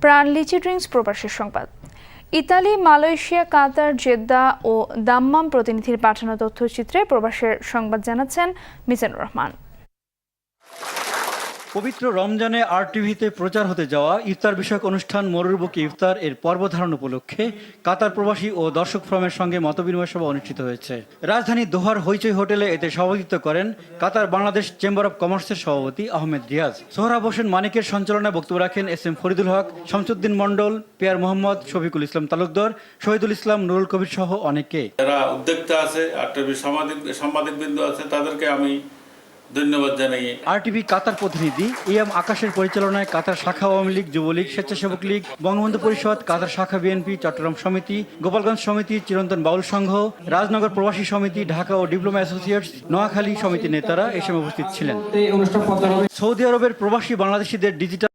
প্রাণ লিচি ড্রিঙ্কস প্রবাসের সংবাদ। ইতালি, মালয়েশিয়া, কাতার, জেদ্দা ও দাম্মাম প্রতিনিধির পাঠানো তথ্যচিত্রে প্রবাসের সংবাদ জানাচ্ছেন মিজানুর রহমান। পবিত্র রমজানে আরটিভিতে প্রচার হতে যাওয়া ইফতার বিষয়ক অনুষ্ঠান মরুর বুকে ইফতার এর পর্ব ধারণ উপলক্ষে কাতার প্রবাসী ও দর্শক ফোরামের সঙ্গে মতবিনিময় সভা অনুষ্ঠিত হয়েছে। রাজধানী দোহার হইচই হোটেলে এতে সভাপতিত্ব করেন কাতার বাংলাদেশ চেম্বার অব কমার্সের সভাপতি আহমেদ রিয়াজ। সোহরাব হোসেন মানিকের সঞ্চালনায় বক্তব্য রাখেন এস এম ফরিদুল হক, শামসুদ্দিন মণ্ডল, পিয়ার মোহাম্মদ, শফিকুল ইসলাম তালুকদার, শহীদুল ইসলাম, নুরুল কবির সহ অনেকে। যারা উদ্যোক্তা আছে, আরটিভি সাংবাদিকবৃন্দ আছে, তাদেরকে আমি ধন্যবাদ জানাই। আরটিভি কাতার প্রতিনিধি ইয়াম আকাশের পরিচালনায় কাতার শাখা আওয়ামী লীগ, যুবলীগ, স্বেচ্ছাসেবক লীগ, বঙ্গবন্ধু পরিষদ, কাতার শাখা বিএনপি, চট্টগ্রাম সমিতি, গোপালগঞ্জ সমিতি, চিরন্তন বাউল সংঘ, রাজনগর প্রবাসী সমিতি, ঢাকা ও ডিপ্লোমা অ্যাসোসিয়েটস, নোয়াখালী সমিতির নেতারা এ সময় উপস্থিত ছিলেন। সৌদি আরবের প্রবাসী বাংলাদেশিদের ডিজিটাল